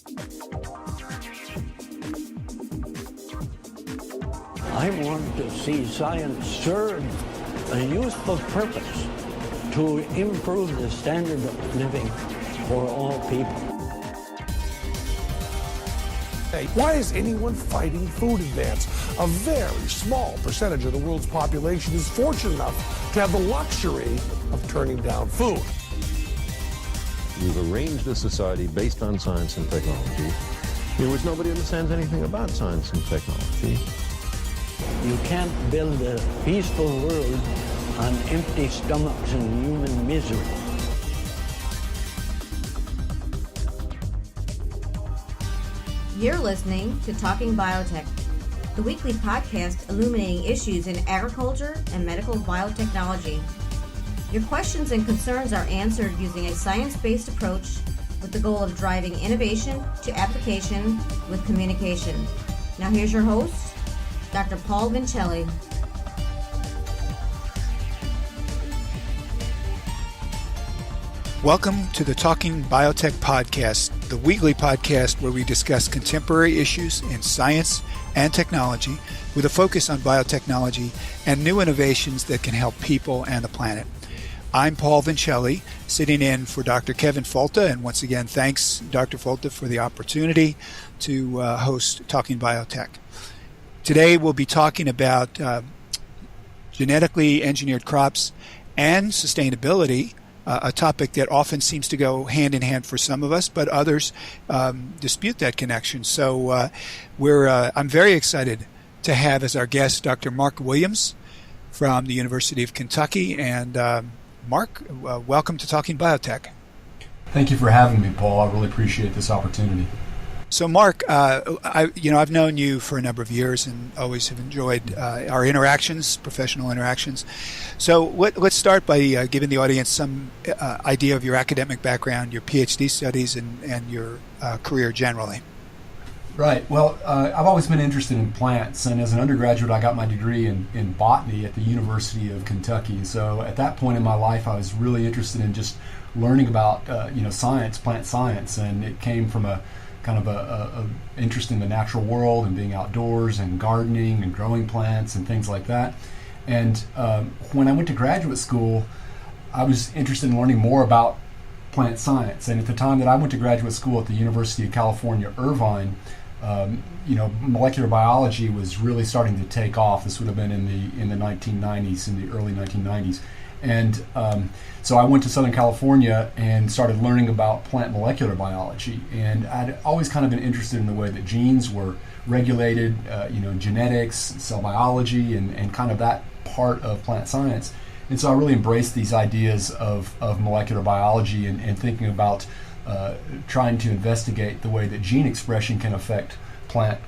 I want to see science serve a useful purpose to improve the standard of living for all people. Why is anyone fighting food advance? A very small percentage of the world's population is fortunate enough to have the luxury of turning down food. We've arranged a society based on science and technology in which nobody understands anything about science and technology. You can't build a peaceful world on empty stomachs and human misery. You're listening to Talking Biotech, the weekly podcast illuminating issues in agriculture and medical biotechnology. Your questions and concerns are answered using a science-based approach with the goal of driving innovation to application with communication. Now here's your host, Dr. Paul Vincelli. Welcome to the Talking Biotech podcast, the weekly podcast where we discuss contemporary issues in science and technology with a focus on biotechnology and new innovations that can help people and the planet. I'm Paul Vincelli, sitting in for Dr. Kevin Folta, and once again, thanks, Dr. Folta, for the opportunity to host Talking Biotech. Today, we'll be talking about genetically engineered crops and sustainability, a topic that often seems to go hand in hand for some of us, but others dispute that connection. So I'm very excited to have as our guest Dr. Mark Williams from the University of Kentucky. And Mark, welcome to Talking Biotech. Thank you for having me, Paul. I really appreciate this opportunity. So, Mark, I've known you for a number of years and always have enjoyed our interactions, professional interactions. So let's start by giving the audience some idea of your academic background, your PhD studies, and your career generally. Right. Well, I've always been interested in plants, and as an undergraduate, I got my degree in botany at the University of Kentucky. So at that point in my life, I was really interested in just learning about science, plant science, and it came from a kind of a interest in the natural world and being outdoors and gardening and growing plants and things like that. And when I went to graduate school, I was interested in learning more about plant science. And at the time that I went to graduate school at the University of California, Irvine, molecular biology was really starting to take off. This would have been in the 1990s, in the early 1990s. And so I went to Southern California and started learning about plant molecular biology. And I'd always kind of been interested in the way that genes were regulated, genetics, cell biology, and kind of that part of plant science. And so I really embraced these ideas of molecular biology and thinking about trying to investigate the way that gene expression can affect plant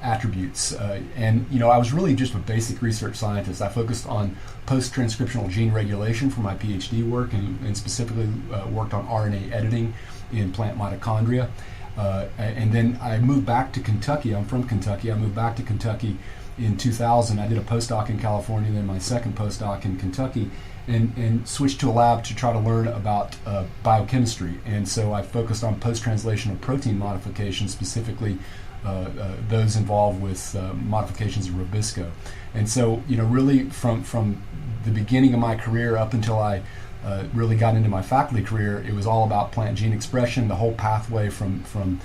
attributes. I was really just a basic research scientist. I focused on post-transcriptional gene regulation for my PhD work and specifically worked on RNA editing in plant mitochondria. And then I moved back to Kentucky. I'm from Kentucky. I moved back to Kentucky in 2000. I did a postdoc in California, then my second postdoc in Kentucky, and switched to a lab to try to learn about biochemistry. And so I focused on post-translational protein modification, specifically those involved with modifications of Rubisco. And so, really from the beginning of my career up until I really got into my faculty career, it was all about plant gene expression, the whole pathway from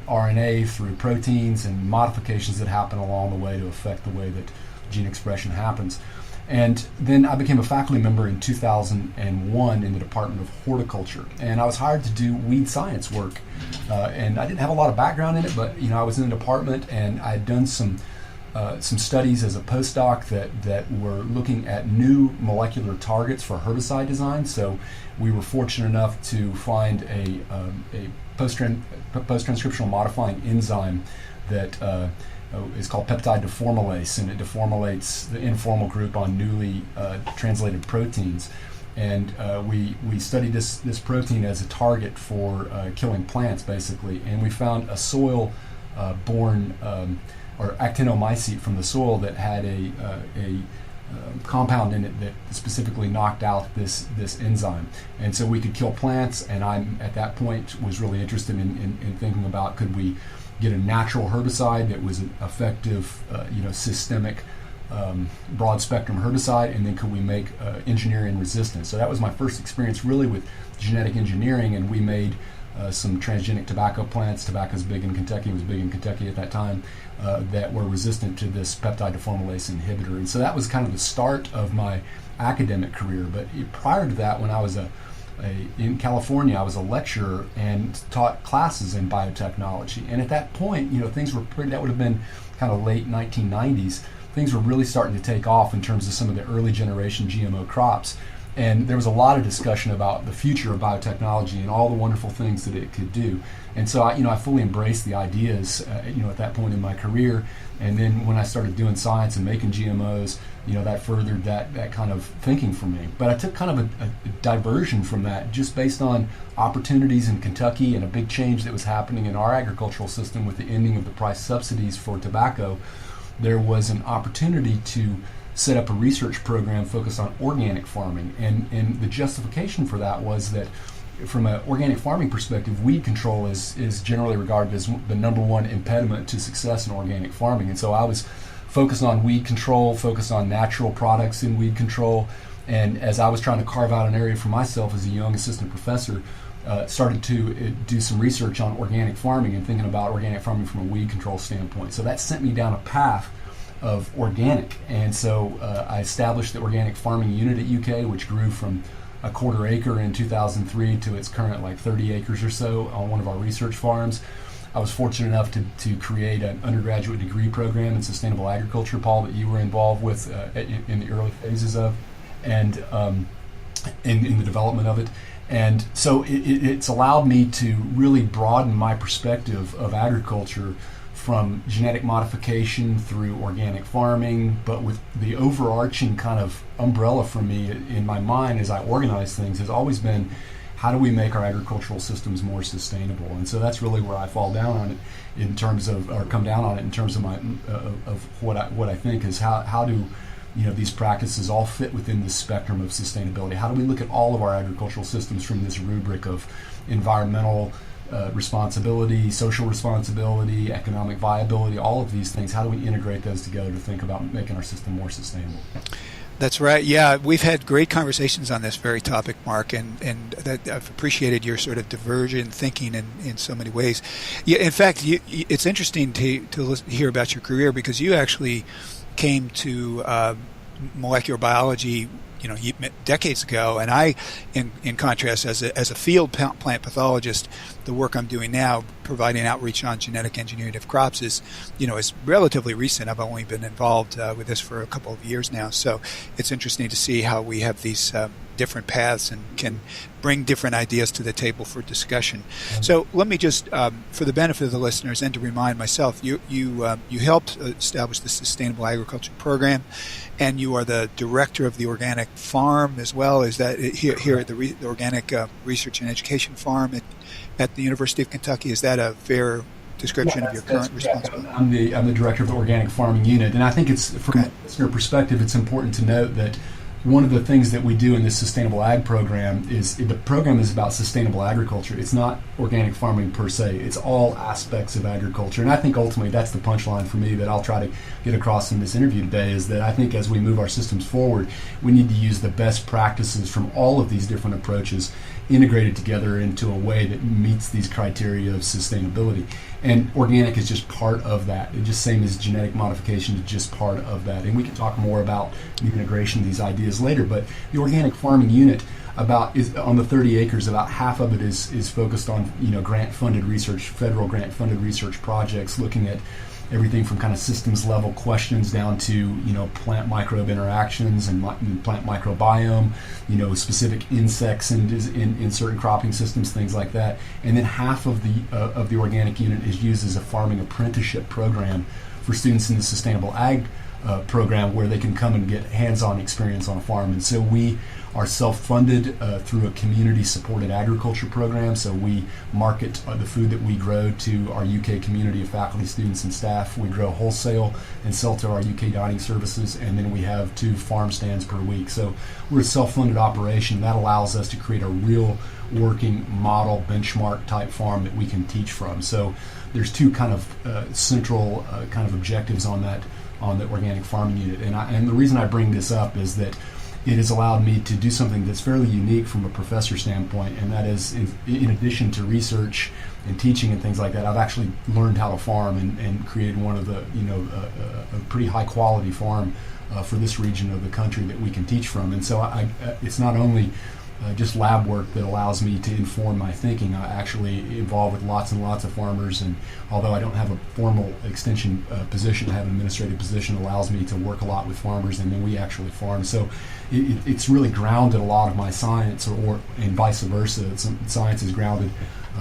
RNA through proteins and modifications that happen along the way to affect the way that gene expression happens. And then I became a faculty member in 2001 in the Department of Horticulture, and I was hired to do weed science work. And I didn't have a lot of background in it, but I was in the department, and I had done some studies as a postdoc that were looking at new molecular targets for herbicide design. So we were fortunate enough to find a post-transcriptional modifying enzyme that is called peptide deformylase, and it deformylates the informal group on newly translated proteins. And we studied this protein as a target for killing plants, basically. And we found a soil-borne or actinomycete from the soil that had a compound in it that specifically knocked out this enzyme. And so we could kill plants, and I, at that point, was really interested in thinking about, could we get a natural herbicide that was an effective, systemic, broad spectrum herbicide, and then could we make engineering resistance. So that was my first experience really with genetic engineering, and we made some transgenic tobacco plants. Tobacco's big in Kentucky, was big in Kentucky at that time, that were resistant to this peptide deformylase inhibitor. And so that was kind of the start of my academic career. But prior to that, when I was in California, I was a lecturer and taught classes in biotechnology. And at that point, things were that would have been kind of late 1990s. Things were really starting to take off in terms of some of the early generation GMO crops. And there was a lot of discussion about the future of biotechnology and all the wonderful things that it could do. And so I fully embraced the ideas, at that point in my career. And then when I started doing science and making GMOs, that furthered that kind of thinking for me. But I took kind of a diversion from that just based on opportunities in Kentucky and a big change that was happening in our agricultural system with the ending of the price subsidies for tobacco. There was an opportunity to set up a research program focused on organic farming. And the justification for that was that from an organic farming perspective, weed control is generally regarded as the number one impediment to success in organic farming. And so I was focused on weed control, focused on natural products in weed control. And as I was trying to carve out an area for myself as a young assistant professor, started to do some research on organic farming and thinking about organic farming from a weed control standpoint. So that sent me down a path of organic. And so I established the organic farming unit at UK, which grew from a quarter acre in 2003 to its current 30 acres or so on one of our research farms. I was fortunate enough to create an undergraduate degree program in sustainable agriculture, Paul, that you were involved with in the early phases of, and in the development of it. And so it's allowed me to really broaden my perspective of agriculture from genetic modification through organic farming, but with the overarching kind of umbrella for me in my mind as I organize things has always been, how do we make our agricultural systems more sustainable? And so that's really where I fall down on it in terms of, or come down on it in terms of my of what I think is how do these practices all fit within this spectrum of sustainability? How do we look at all of our agricultural systems from this rubric of environmental responsibility, social responsibility, economic viability, all of these things? How do we integrate those together to think about making our system more sustainable? That's right. Yeah, we've had great conversations on this very topic, Mark, and that I've appreciated your sort of divergent thinking in so many ways. Yeah, in fact, it's interesting to hear about your career because you actually came to molecular biology decades ago, and I, in contrast, as a field plant pathologist, the work I'm doing now, providing outreach on genetic engineering of crops, is relatively recent. I've only been involved with this for a couple of years now, so it's interesting to see how we have these different paths and can bring different ideas to the table for discussion. So let me just, for the benefit of the listeners and to remind myself, you helped establish the Sustainable Agriculture Program, and you are the director of the Organic Farm as well. Is that here at the Organic Research and Education Farm at the University of Kentucky? Is that a fair description of your current responsibility? I'm the director of the Organic Farming Unit, and I think it's from a listener perspective, it's important to note that one of the things that we do in this Sustainable Ag program is the program is about sustainable agriculture. It's not organic farming per se. It's all aspects of agriculture. And I think ultimately that's the punchline for me that I'll try to get across in this interview today, is that I think as we move our systems forward, we need to use the best practices from all of these different approaches integrated together into a way that meets these criteria of sustainability. And organic is just part of that. It's just same as genetic modification is just part of that. And we can talk more about the integration of these ideas later. But the Organic Farming Unit is on the 30 acres, about half of it is focused on grant-funded research, federal grant-funded research projects, looking at everything from kind of systems level questions down to plant microbe interactions and plant microbiome, specific insects in certain cropping systems, things like that. And then half of the organic unit is used as a farming apprenticeship program for students in the Sustainable Ag program, where they can come and get hands-on experience on a farm. And so we are self-funded through a community-supported agriculture program. So we market the food that we grow to our UK community of faculty, students, and staff. We grow wholesale and sell to our UK dining services, and then we have 2 farm stands per week. So we're a self-funded operation. That allows us to create a real working model benchmark type farm that we can teach from. So there's 2 kind of central kind of objectives on the organic farming unit. And the reason I bring this up is that it has allowed me to do something that's fairly unique from a professor standpoint, and that is in addition to research and teaching and things like that, I've actually learned how to farm and created one of the, a pretty high quality farm for this region of the country that we can teach from. And so it's not only just lab work that allows me to inform my thinking. I actually involved with lots and lots of farmers, and although I don't have a formal extension position, I have an administrative position that allows me to work a lot with farmers, and then we actually farm. So it's really grounded a lot of my science, and vice versa. Science has grounded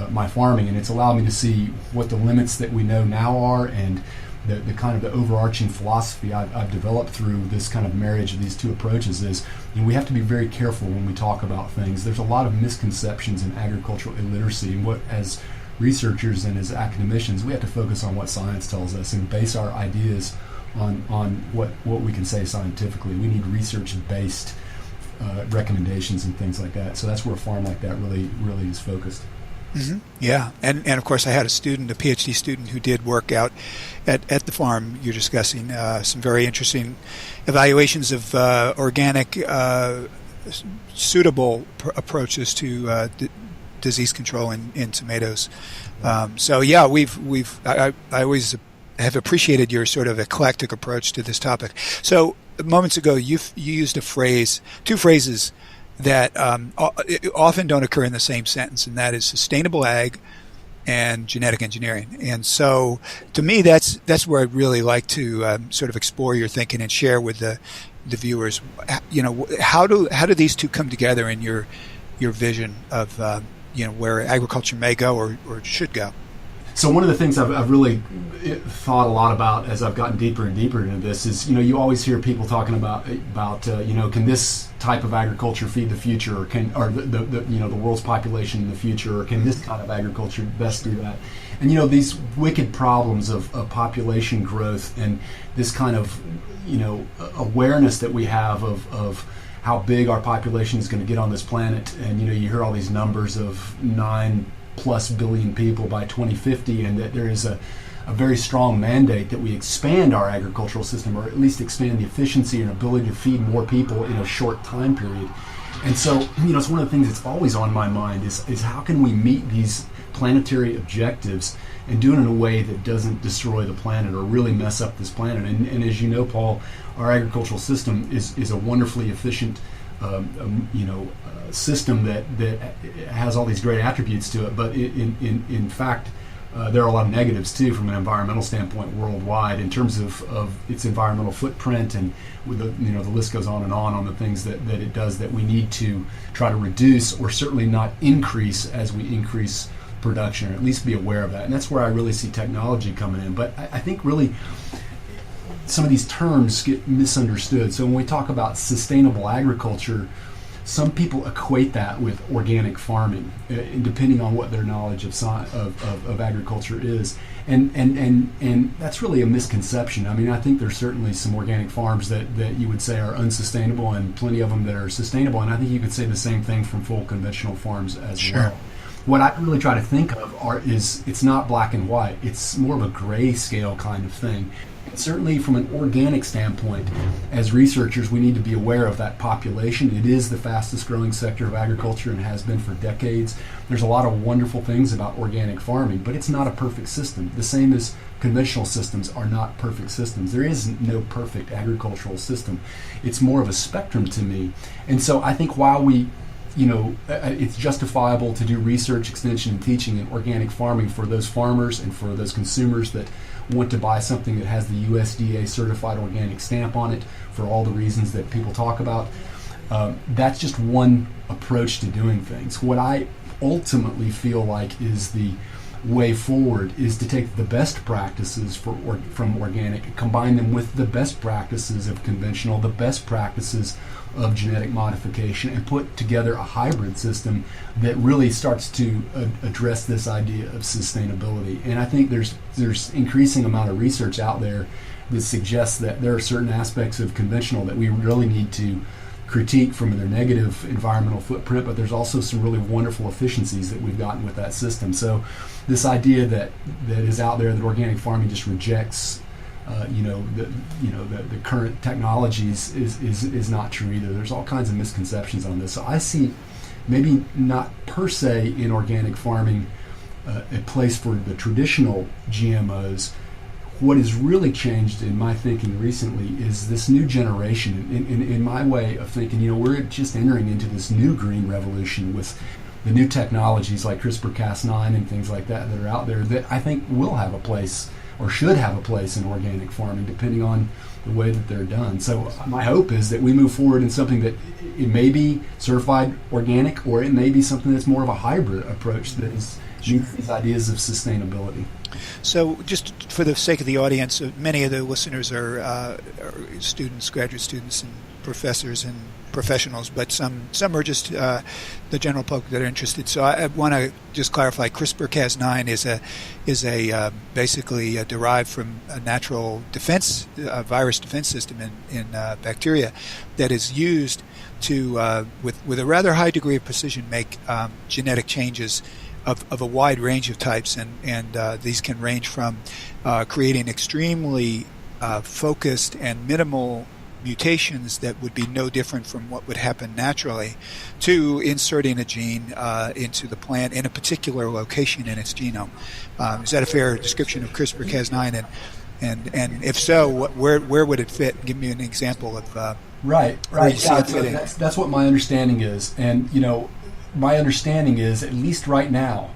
my farming, and it's allowed me to see what the limits that we know now are, and the kind of the overarching philosophy I've developed through this kind of marriage of these 2 approaches is, we have to be very careful when we talk about things. There's a lot of misconceptions in agricultural illiteracy, and what, as researchers and as academicians, we have to focus on what science tells us and base our ideas on what we can say scientifically. We need research-based recommendations and things like that. So that's where a farm like that really is focused. Mm-hmm. Yeah, and of course I had a PhD student who did work out at the farm you're discussing, some very interesting evaluations of organic suitable approaches to disease control in tomatoes. So yeah, I always have appreciated your sort of eclectic approach to this topic. So moments ago you used 2 phrases that often don't occur in the same sentence, and that is sustainable ag and genetic engineering. And so, to me, that's where I'd really like to sort of explore your thinking and share with the viewers. How do these 2 come together in your vision of where agriculture may go or should go? So one of the things I've really thought a lot about as I've gotten deeper and deeper into this is, you always hear people talking about can this type of agriculture feed the future, or the world's population in the future, or can this kind of agriculture best do that? And these wicked problems of population growth and this kind of awareness that we have of how big our population is going to get on this planet, and you hear all these numbers of 9+ billion people by 2050, and that there is a very strong mandate that we expand our agricultural system, or at least expand the efficiency and ability to feed more people in a short time period. And so, it's one of the things that's always on my mind is how can we meet these planetary objectives and do it in a way that doesn't destroy the planet or really mess up this planet. And as you know, Paul, our agricultural system is a wonderfully efficient system that has all these great attributes to it, but in fact there are a lot of negatives too from an environmental standpoint worldwide in terms of its environmental footprint, and with the list goes on the things that it does that we need to try to reduce, or certainly not increase as we increase production, or at least be aware of that. And that's where I really see technology coming in. But I think really some of these terms get misunderstood. So when we talk about sustainable agriculture, some people equate that with organic farming, depending on what their knowledge of agriculture is, and that's really a misconception. I mean, I think there's certainly some organic farms that you would say are unsustainable, and plenty of them that are sustainable. And I think you could say the same thing from full conventional farms as well. What I really try to think of is it's not black and white. It's more of a gray scale kind of thing. Certainly from an organic standpoint, as researchers, we need to be aware of that population. It is the fastest growing sector of agriculture and has been for decades. There's a lot of wonderful things about organic farming, but it's not a perfect system. The same as conventional systems are not perfect systems. There is no perfect agricultural system. It's more of a spectrum to me. And so I think while it's justifiable to do research, extension, and teaching in organic farming for those farmers and for those consumers that want to buy something that has the USDA certified organic stamp on it for all the reasons that people talk about. That's just one approach to doing things. What I ultimately feel like is the way forward is to take the best practices from organic and combine them with the best practices of conventional, the best practices of genetic modification, and put together a hybrid system that really starts to address this idea of sustainability. And I think there's increasing amount of research out there that suggests that there are certain aspects of conventional that we really need to critique from their negative environmental footprint, but there's also some really wonderful efficiencies that we've gotten with that system. So this idea that is out there that organic farming just rejects the current technologies is not true either. There's all kinds of misconceptions on this. So I see maybe not per se in organic farming a place for the traditional GMOs. What has really changed in my thinking recently is this new generation. In my way of thinking, we're just entering into this new green revolution with the new technologies like CRISPR-Cas9 and things like that are out there that I think will have a place or should have a place in organic farming, depending on the way that they're done. So my hope is that we move forward in something that it may be certified organic, or it may be something that's more of a hybrid approach that is these ideas of sustainability. So just for the sake of the audience, many of the listeners are students, graduate students, and professors and professionals, but some are just the general public that are interested. So I want to just clarify: CRISPR-Cas9 is a basically derived from a natural defense virus defense system in bacteria that is used to with a rather high degree of precision make genetic changes of a wide range of types, and these can range from creating extremely focused and minimal mutations that would be no different from what would happen naturally, to inserting a gene into the plant in a particular location in its genome. Is that a fair description of CRISPR-Cas9? And if so, where would it fit? Give me an example of right. Where you see it fitting. That's what my understanding is, and my understanding is, at least right now,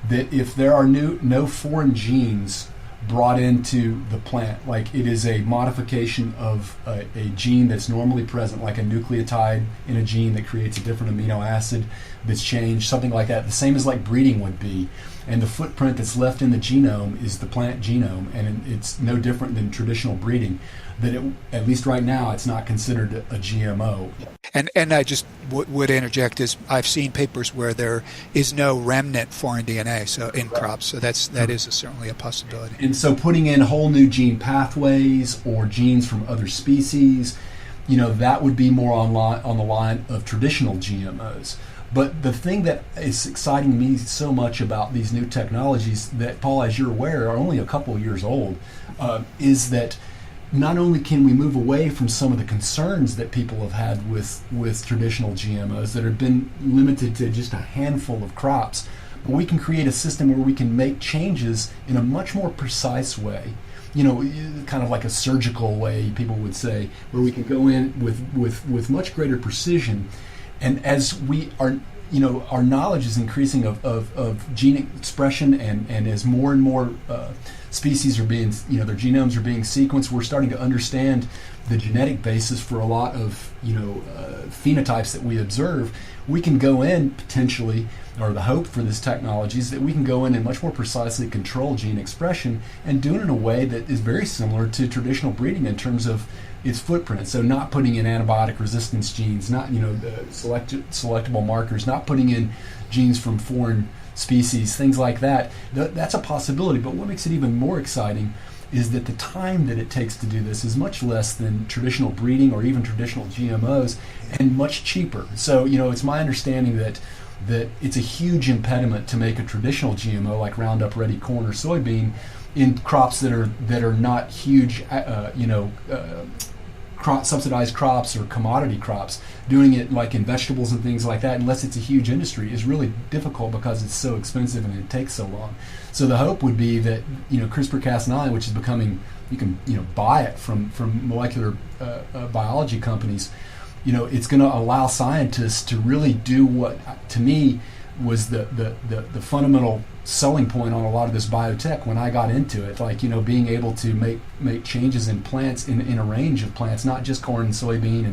that if there are no foreign genes brought into the plant, like it is a modification of a gene that's normally present, like a nucleotide in a gene that creates a different amino acid that's changed, something like that, the same as like breeding would be. And the footprint that's left in the genome is the plant genome, and it's no different than traditional breeding. That at least right now, it's not considered a GMO. And I just would interject, is I've seen papers where there is no remnant foreign DNA in crops, so that is certainly a possibility. And so putting in whole new gene pathways or genes from other species, that would be more on the line of traditional GMOs. But the thing that is exciting me so much about these new technologies that, Paul, as you're aware, are only a couple of years old, is that not only can we move away from some of the concerns that people have had with traditional GMOs that have been limited to just a handful of crops, but we can create a system where we can make changes in a much more precise way, kind of like a surgical way, people would say, where we can go in with much greater precision. And as we are, our knowledge is increasing of gene expression, and as more and more species are being, their genomes are being sequenced, we're starting to understand the genetic basis for a lot of, phenotypes that we observe. We can go in potentially, or the hope for this technology is that we can go in and much more precisely control gene expression, and do it in a way that is very similar to traditional breeding in terms of its footprint. So not putting in antibiotic resistance genes, not selectable markers, not putting in genes from foreign species, things like that. That's a possibility. But what makes it even more exciting is that the time that it takes to do this is much less than traditional breeding or even traditional GMOs, and much cheaper. So it's my understanding that it's a huge impediment to make a traditional GMO like Roundup Ready corn or soybean in crops that are not huge, subsidized crops or commodity crops. Doing it like in vegetables and things like that, unless it's a huge industry, is really difficult because it's so expensive and it takes so long. So the hope would be that CRISPR-Cas9, which is becoming, you can buy it from molecular biology companies, it's going to allow scientists to really do what to me was the fundamental selling point on a lot of this biotech when I got into it, like, being able to make changes in plants, in a range of plants, not just corn and soybean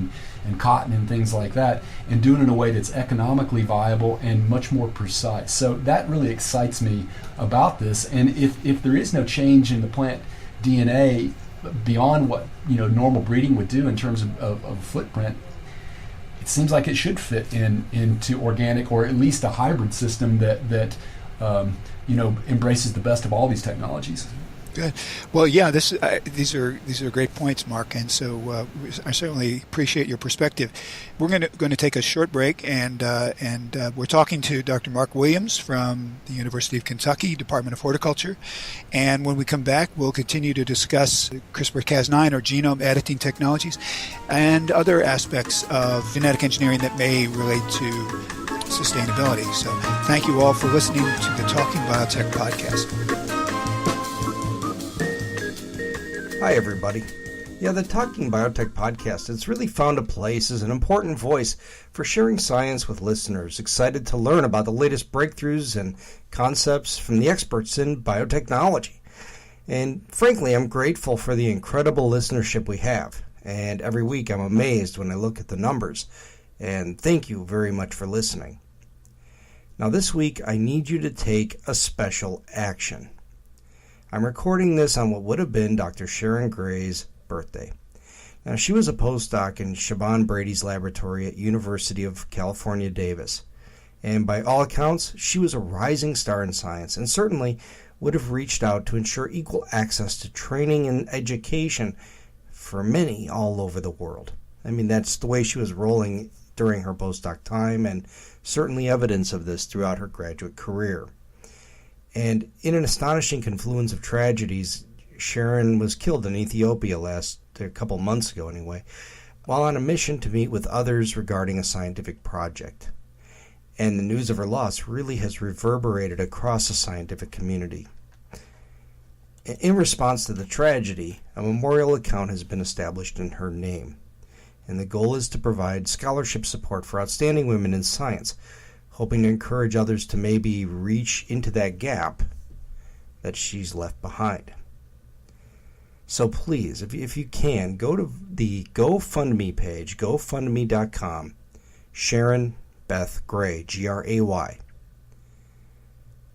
and cotton and things like that, and doing it in a way that's economically viable and much more precise. So that really excites me about this. And if there is no change in the plant DNA beyond what normal breeding would do in terms of footprint, it seems like it should fit into organic, or at least a hybrid system that embraces the best of all these technologies. Good. Well, yeah, these are great points, Mark, and so I certainly appreciate your perspective. We're going to take a short break, and we're talking to Dr. Mark Williams from the University of Kentucky, Department of Horticulture, and when we come back, we'll continue to discuss CRISPR-Cas9 or genome editing technologies and other aspects of genetic engineering that may relate to sustainability. So thank you all for listening to the Talking Biotech podcast. Hi, everybody. Yeah, the Talking Biotech podcast has really found a place as an important voice for sharing science with listeners excited to learn about the latest breakthroughs and concepts from the experts in biotechnology. And frankly, I'm grateful for the incredible listenership we have. And every week I'm amazed when I look at the numbers. And thank you very much for listening. Now this week, I need you to take a special action. I'm recording this on what would have been Dr. Sharon Gray's birthday. Now, she was a postdoc in Siobhan Brady's laboratory at University of California, Davis. And by all accounts, she was a rising star in science and certainly would have reached out to ensure equal access to training and education for many all over the world. I mean, that's the way she was rolling during her postdoc time, and certainly evidence of this throughout her graduate career. And in an astonishing confluence of tragedies, Sharon was killed in Ethiopia a couple months ago anyway, while on a mission to meet with others regarding a scientific project. And the news of her loss really has reverberated across the scientific community. In response to the tragedy, a memorial account has been established in her name. And the goal is to provide scholarship support for outstanding women in science, hoping to encourage others to maybe reach into that gap that she's left behind. So please, if you can, go to the GoFundMe page, gofundme.com, Sharon Beth Gray, Gray.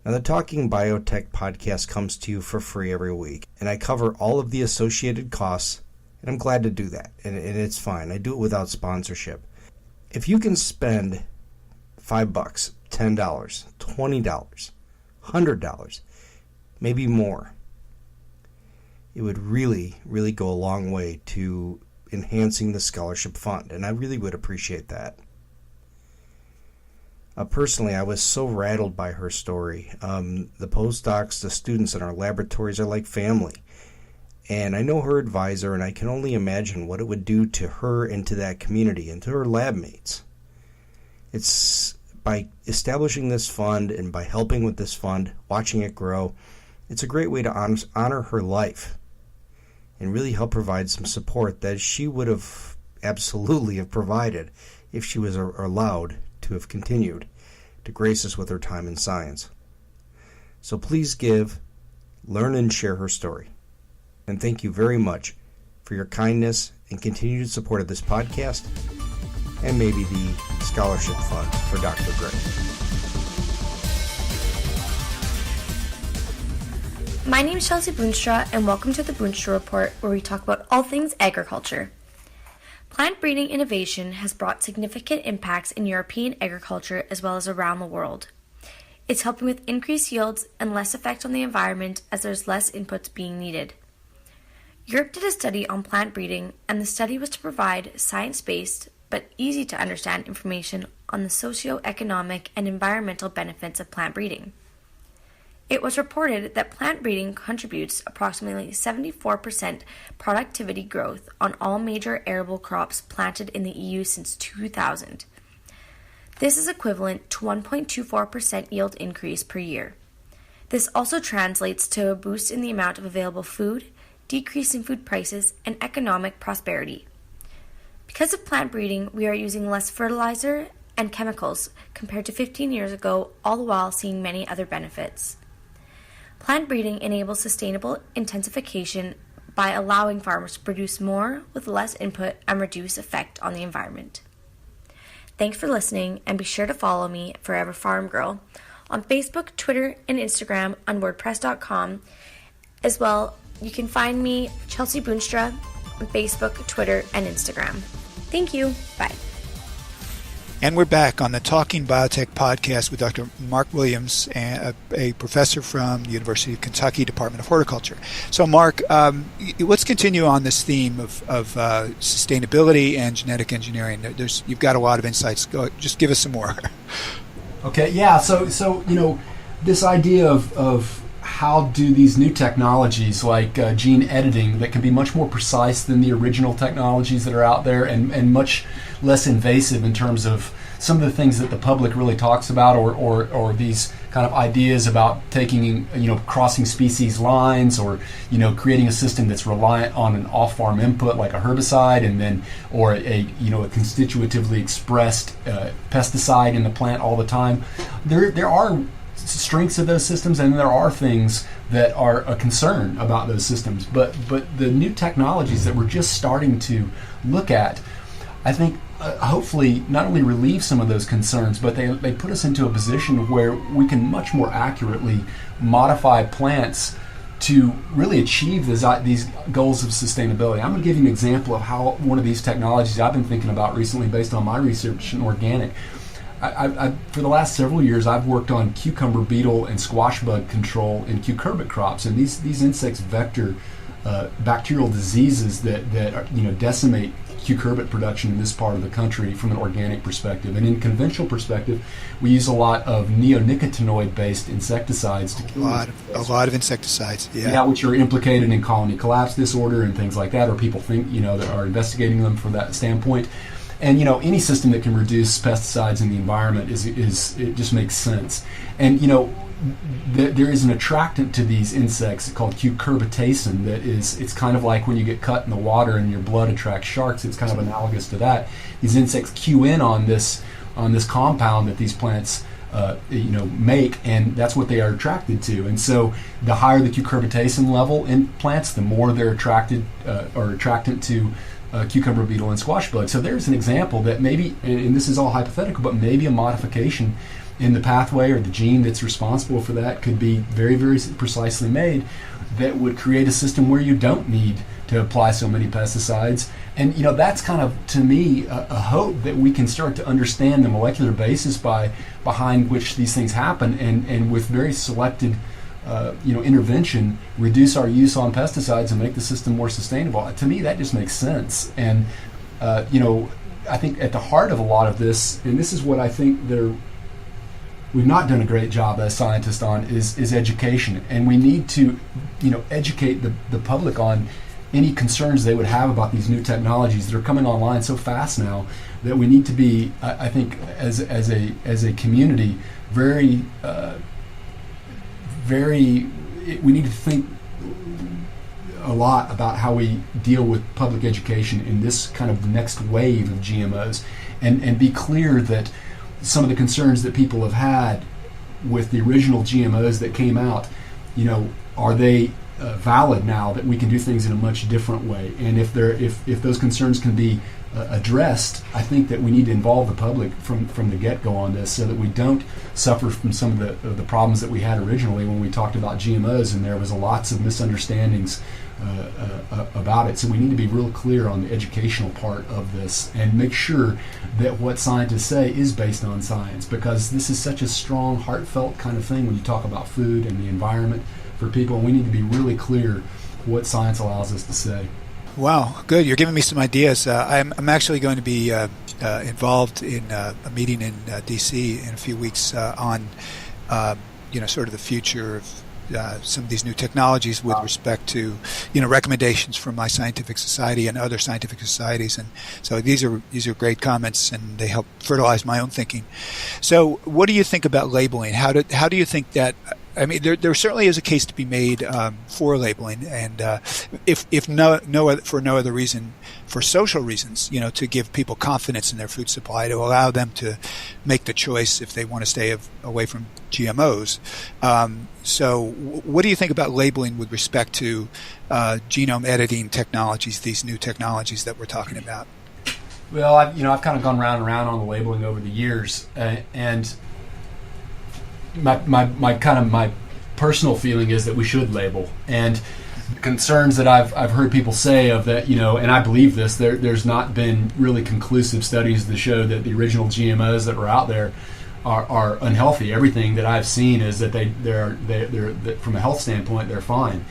Now, the Talking Biotech podcast comes to you for free every week, and I cover all of the associated costs, and I'm glad to do that, and it's fine. I do it without sponsorship. If you can spend $5, $10, $20, $100, maybe more, it would really, really go a long way to enhancing the scholarship fund, and I really would appreciate that. Personally, I was so rattled by her story. The postdocs, the students in our laboratories are like family, and I know her advisor, and I can only imagine what it would do to her and to that community and to her lab mates. It's by establishing this fund and by helping with this fund, watching it grow, it's a great way to honor her life and really help provide some support that she would have absolutely have provided if she was allowed to have continued to grace us with her time in science. So please give, learn, and share her story. And thank you very much for your kindness and continued support of this podcast, and maybe the scholarship fund for Dr. Gray. My name is Chelsea Boonstra, and welcome to the Boonstra Report, where we talk about all things agriculture. Plant breeding innovation has brought significant impacts in European agriculture as well as around the world. It's helping with increased yields and less effect on the environment as there's less inputs being needed. Europe did a study on plant breeding, and the study was to provide science-based but easy to understand information on the socio-economic and environmental benefits of plant breeding. It was reported that plant breeding contributes approximately 74% productivity growth on all major arable crops planted in the EU since 2000. This is equivalent to 1.24% yield increase per year. This also translates to a boost in the amount of available food, decrease in food prices, and economic prosperity. Because of plant breeding, we are using less fertilizer and chemicals compared to 15 years ago, all the while seeing many other benefits. Plant breeding enables sustainable intensification by allowing farmers to produce more with less input and reduce effect on the environment. Thanks for listening, and be sure to follow me, Forever Farm Girl, on Facebook, Twitter, and Instagram on WordPress.com. As well, you can find me, Chelsea Boonstra, on Facebook, Twitter, and Instagram. Thank you. Bye. And we're back on the Talking Biotech podcast with Dr. Mark Williams, a professor from the University of Kentucky Department of Horticulture. So, Mark, let's continue on this theme of sustainability and genetic engineering. You've got a lot of insights. Just give us some more. Okay, yeah. So this idea of how do these new technologies like gene editing that can be much more precise than the original technologies that are out there and much less invasive in terms of some of the things that the public really talks about, or these kind of ideas about taking, crossing species lines, or, creating a system that's reliant on an off-farm input like a herbicide, and then, or a constitutively expressed pesticide in the plant all the time. There are strengths of those systems, and there are things that are a concern about those systems. But the new technologies that we're just starting to look at, I think, hopefully not only relieve some of those concerns, but they put us into a position where we can much more accurately modify plants to really achieve these goals of sustainability. I'm going to give you an example of how one of these technologies I've been thinking about recently based on my research in organic. I for the last several years, I've worked on cucumber beetle and squash bug control in cucurbit crops, and these insects vector bacterial diseases that decimate cucurbit production in this part of the country from an organic perspective. And in conventional perspective, we use a lot of neonicotinoid-based insecticides to kill a lot of insecticides, which are implicated in colony collapse disorder and things like that, or people think that are investigating them from that standpoint. And any system that can reduce pesticides in the environment it just makes sense. And there is an attractant to these insects called cucurbitacin it's kind of like when you get cut in the water and your blood attracts sharks. It's kind of analogous to that. These insects cue in on this compound that these plants make, and that's what they are attracted to. And so the higher the cucurbitacin level in plants, the more they're attracted or attractant to cucumber beetle and squash bug. So there's an example that maybe, and this is all hypothetical, but maybe a modification in the pathway or the gene that's responsible for that could be very, very precisely made that would create a system where you don't need to apply so many pesticides. And that's kind of, to me, a hope that we can start to understand the molecular basis behind which these things happen, and with very selected intervention, reduce our use on pesticides and make the system more sustainable. To me, that just makes sense. And I think at the heart of a lot of this, and this is what I think we've not done a great job as scientists on, is education. And we need to educate the public on any concerns they would have about these new technologies that are coming online so fast now, that we need to be, I think, as a community, we need to think a lot about how we deal with public education in this kind of next wave of GMOs, and be clear that some of the concerns that people have had with the original GMOs that came out, are they valid now that we can do things in a much different way? And if those concerns can be addressed, I think that we need to involve the public from the get-go on this, so that we don't suffer from some of the problems that we had originally when we talked about GMOs, and there was lots of misunderstandings about it. So we need to be real clear on the educational part of this and make sure that what scientists say is based on science, because this is such a strong, heartfelt kind of thing when you talk about food and the environment for people. We need to be really clear what science allows us to say. Wow, good. You're giving me some ideas. I'm actually going to be involved in a meeting in D.C. in a few weeks on, sort of the future of some of these new technologies with respect to, recommendations from my scientific society and other scientific societies. And so these are great comments, and they help fertilize my own thinking. So what do you think about labeling? How do you think that I mean, there certainly is a case to be made for labeling, and if for no other reason, for social reasons, to give people confidence in their food supply, to allow them to make the choice if they want to stay away from GMOs. So, what do you think about labeling with respect to genome editing technologies, these new technologies that we're talking about? Well, I've kind of gone round and round on the labeling over the years, and my personal feeling is that we should label. And concerns that I've heard people say of that, and I believe this, there's not been really conclusive studies to show that the original GMOs that were out there are unhealthy. Everything that I've seen is that they're from a health standpoint, they're fine.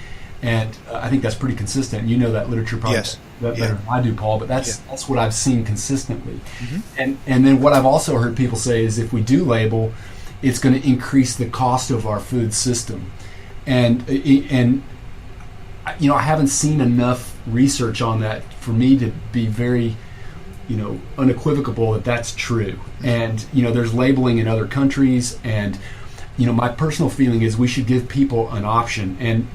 And I think that's pretty consistent. You know that literature probably better than I do, Paul, but that's what I've seen consistently. Mm-hmm. And then what I've also heard people say is if we do label, it's going to increase the cost of our food system. And I haven't seen enough research on that for me to be very, unequivocal that that's true. And, there's labeling in other countries. And, my personal feeling is we should give people an option. And,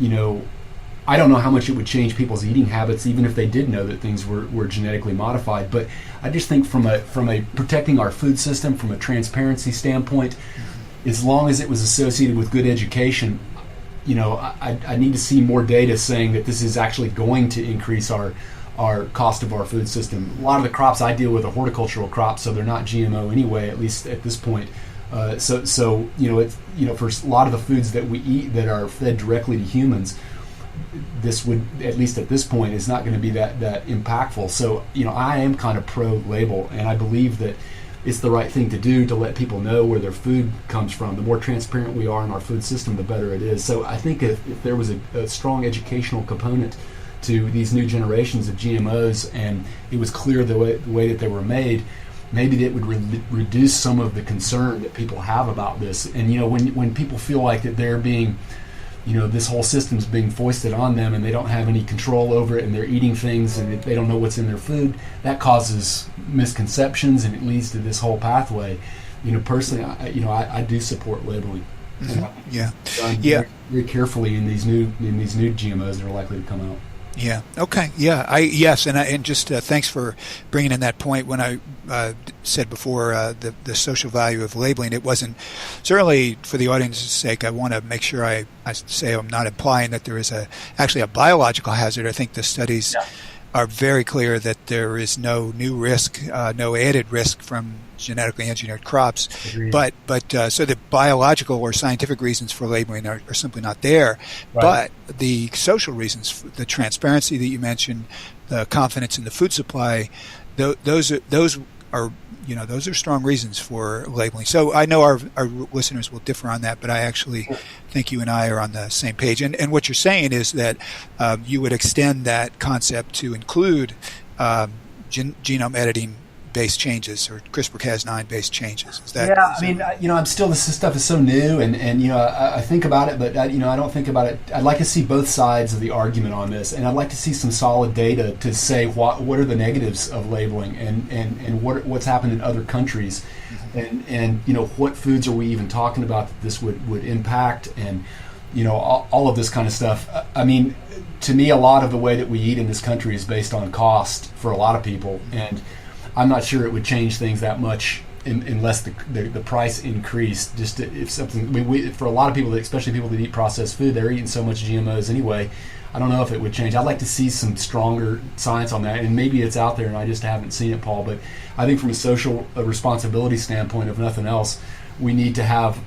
I don't know how much it would change people's eating habits, even if they did know that things were genetically modified. But I just think from a protecting our food system, from a transparency standpoint, as long as it was associated with good education, I need to see more data saying that this is actually going to increase our cost of our food system. A lot of the crops I deal with are horticultural crops, so they're not GMO anyway, at least at this point. So for a lot of the foods that we eat that are fed directly to humans, this would, at least at this point, is not going to be that impactful. So, I am kind of pro-label, and I believe that it's the right thing to do to let people know where their food comes from. The more transparent we are in our food system, the better it is. So I think if there was a strong educational component to these new generations of GMOs, and it was clear the way that they were made, maybe that would reduce some of the concern that people have about this. And, when people feel like that they're being, this whole system's being foisted on them and they don't have any control over it and they're eating things and they don't know what's in their food, that causes misconceptions and it leads to this whole pathway. Personally, I do support labeling. Mm-hmm. Very carefully in these new GMOs that are likely to come out. Yeah. Okay. Yeah. And just thanks for bringing in that point. When I said before the social value of labeling, it wasn't certainly for the audience's sake. I want to make sure I say I'm not implying that there is actually a biological hazard. I think the studies are very clear that there is no new risk, no added risk from genetically engineered crops. Agreed. But so the biological or scientific reasons for labeling are simply not there. Right. But the social reasons, the transparency that you mentioned, the confidence in the food supply, those are strong reasons for labeling. So I know our listeners will differ on that, but I actually think you and I are on the same page. And what you're saying is that you would extend that concept to include genome editing based changes or CRISPR-Cas9 based changes. Is that? Yeah, I'm still, this stuff is so new, and I think about it, but I don't think about it. I'd like to see both sides of the argument on this, and I'd like to see some solid data to say what are the negatives of labeling and what's happened in other countries, and what foods are we even talking about that this would impact, and all of this kind of stuff. To me, a lot of the way that we eat in this country is based on cost for a lot of people, and I'm not sure it would change things that much unless the price increased. Just if something, for a lot of people, especially people that eat processed food, they're eating so much GMOs anyway. I don't know if it would change. I'd like to see some stronger science on that, and maybe it's out there and I just haven't seen it, Paul. But I think from a social responsibility standpoint, if nothing else, we need to have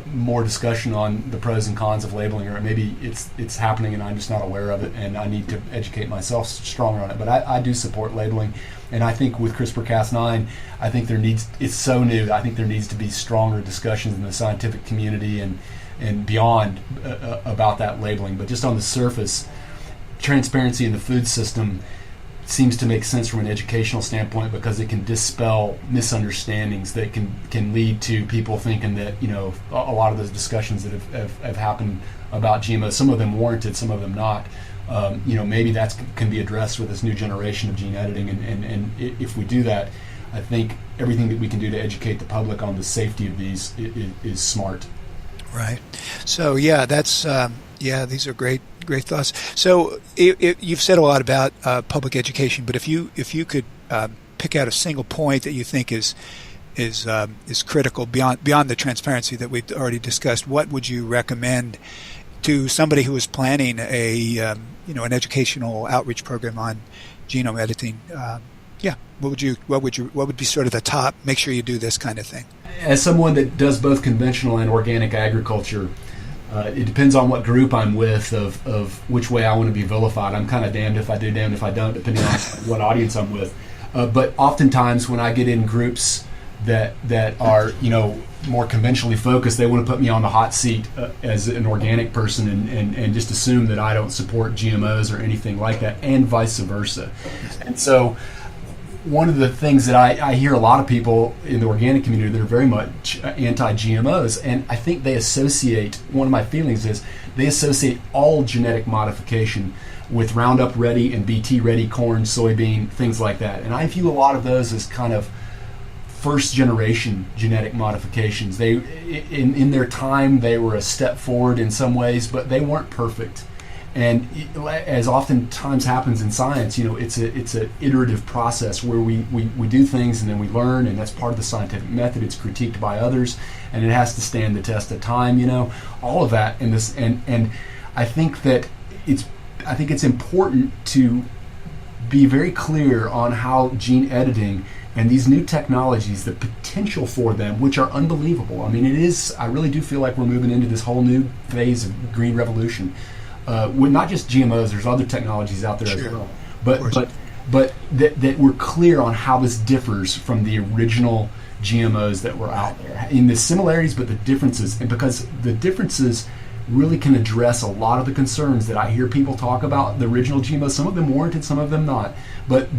more discussion on the pros and cons of labeling, or maybe it's happening and I'm just not aware of it, and I need to educate myself stronger on it. But I do support labeling, and I think with CRISPR-Cas9, I think it's so new, I think there needs to be stronger discussions in the scientific community and beyond about that labeling. But just on the surface, transparency in the food system seems to make sense from an educational standpoint, because it can dispel misunderstandings that can lead to people thinking that a lot of those discussions that have happened about GMOs, some of them warranted, some of them not, maybe that can be addressed with this new generation of gene editing, and if we do that, I think everything that we can do to educate the public on the safety of these is smart. Right. So that's these are great thoughts. So you've said a lot about public education, but if you could pick out a single point that you think is critical beyond the transparency that we've already discussed, what would you recommend to somebody who is planning an educational outreach program on genome editing? What would be sort of the top? Make sure you do this kind of thing. As someone that does both conventional and organic agriculture, it depends on what group I'm with of which way I want to be vilified. I'm kind of damned if I do, damned if I don't, depending on what audience I'm with. But oftentimes when I get in groups that are more conventionally focused, they want to put me on the hot seat as an organic person and just assume that I don't support GMOs or anything like that, and vice versa. And so one of the things that I hear a lot of people in the organic community that are very much anti-GMOs, and I think they associate, one of my feelings is they associate all genetic modification with Roundup Ready and BT Ready corn, soybean, things like that. And I view a lot of those as kind of first generation genetic modifications. They in their time they were a step forward in some ways, but they weren't perfect. And as oftentimes happens in science, it's an iterative process where we do things and then we learn, and that's part of the scientific method. It's critiqued by others, and it has to stand the test of time. All of that in this, and I think that it's important to be very clear on how gene editing and these new technologies, the potential for them, which are unbelievable. I mean, I really do feel like we're moving into this whole new phase of green revolution. With not just GMOs, there's other technologies out there as well. But that we're clear on how this differs from the original GMOs that were out there. In the similarities, but the differences, and because the differences really can address a lot of the concerns that I hear people talk about the original GMOs. Some of them warranted, some of them not. But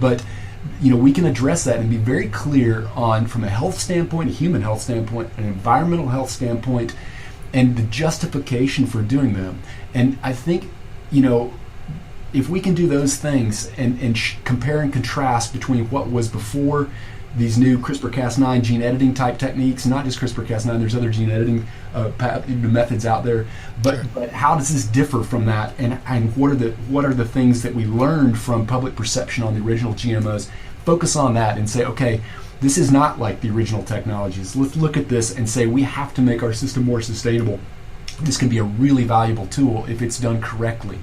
we can address that and be very clear on, from a health standpoint, a human health standpoint, an environmental health standpoint, and the justification for doing them. And I think, if we can do those things and compare and contrast between what was before these new CRISPR-Cas9 gene editing type techniques, not just CRISPR-Cas9, there's other gene editing methods out there, but how does this differ from that, and what are the things that we learned from public perception on the original GMOs? Focus on that and say, okay, this is not like the original technologies. Let's look at this and say we have to make our system more sustainable. This can be a really valuable tool if it's done correctly.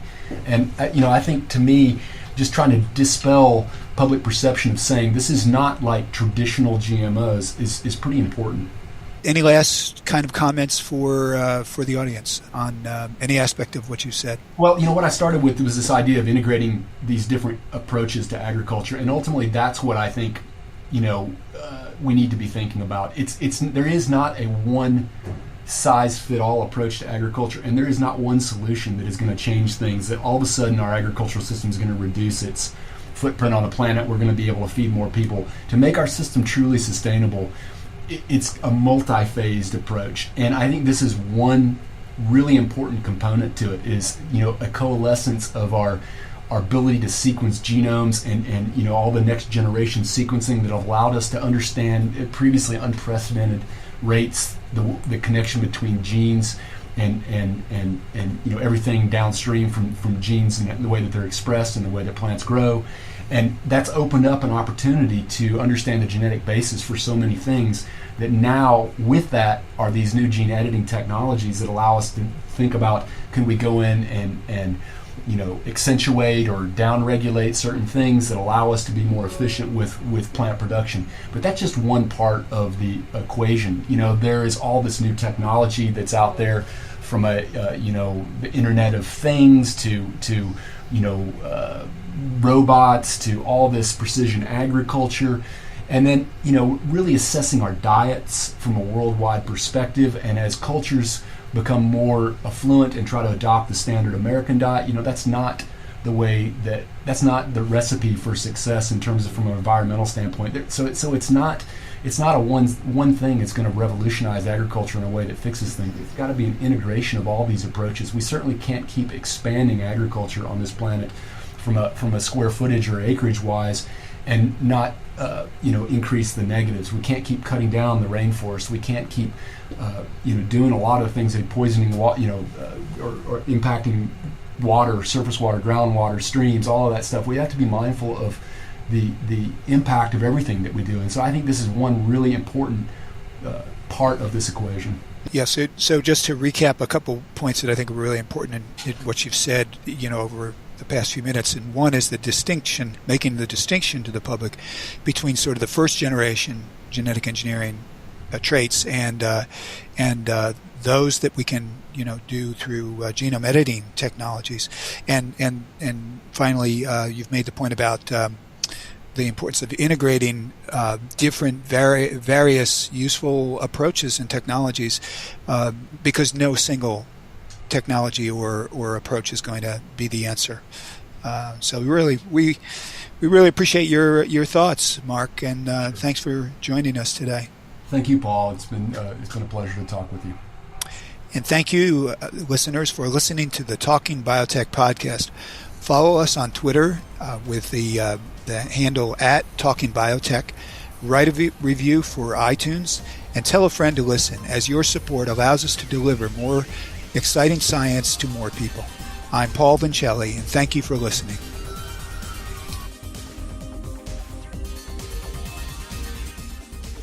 And I think, to me, just trying to dispel public perception of saying this is not like traditional GMOs is pretty important. Any last kind of comments for the audience on any aspect of what you said? Well, what I started with was this idea of integrating these different approaches to agriculture, and ultimately that's what I think we need to be thinking about. There is not a one size fit all approach to agriculture, and there is not one solution that is going to change things, that all of a sudden our agricultural system is going to reduce its footprint on the planet, we're going to be able to feed more people. To make our system truly sustainable, it's a multi-phased approach, and I think this is one really important component to it, is a coalescence of our ability to sequence genomes and all the next generation sequencing that allowed us to understand at previously unprecedented rates the connection between genes and everything downstream from genes and the way that they're expressed and the way that plants grow. And that's opened up an opportunity to understand the genetic basis for so many things, that now with that are these new gene editing technologies that allow us to think about, can we go in and accentuate or downregulate certain things that allow us to be more efficient with plant production. But that's just one part of the equation. There is all this new technology that's out there, from the Internet of Things to robots, to all this precision agriculture, and then really assessing our diets from a worldwide perspective. And as cultures become more affluent and try to adopt the standard American diet, that's not the recipe for success in terms of from an environmental standpoint. So it's not a one thing that's going to revolutionize agriculture in a way that fixes things. It's got to be an integration of all these approaches. We certainly can't keep expanding agriculture on this planet from a square footage or acreage wise and not increase the negatives. We can't keep cutting down the rainforest. We can't keep doing a lot of things like poisoning water, or impacting water, surface water, groundwater, streams, all of that stuff. We have to be mindful of the impact of everything that we do. And so I think this is one really important part of this equation. Yes. So just to recap a couple points that I think are really important in what you've said, over the past few minutes. And one is making the distinction to the public between sort of the first generation genetic engineering traits and those that we can do through genome editing technologies. And finally, you've made the point about the importance of integrating different various useful approaches and technologies, because no single technology or approach is going to be the answer. So we really appreciate your thoughts, Mark, and thanks for joining us today. Thank you, Paul. It's been a pleasure to talk with you. And thank you, listeners, for listening to the Talking Biotech podcast. Follow us on Twitter with the handle @TalkingBiotech. Write a review for iTunes and tell a friend to listen, as your support allows us to deliver more exciting science to more people. I'm Paul Vincelli, and thank you for listening.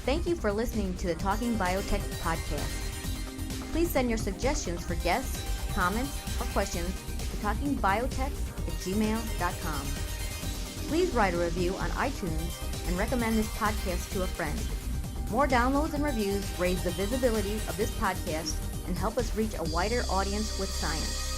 Thank you for listening to the Talking Biotech podcast. Please send your suggestions for guests, comments, or questions to talkingbiotech@gmail.com. Please write a review on iTunes and recommend this podcast to a friend. More downloads and reviews raise the visibility of this podcast and help us reach a wider audience with science.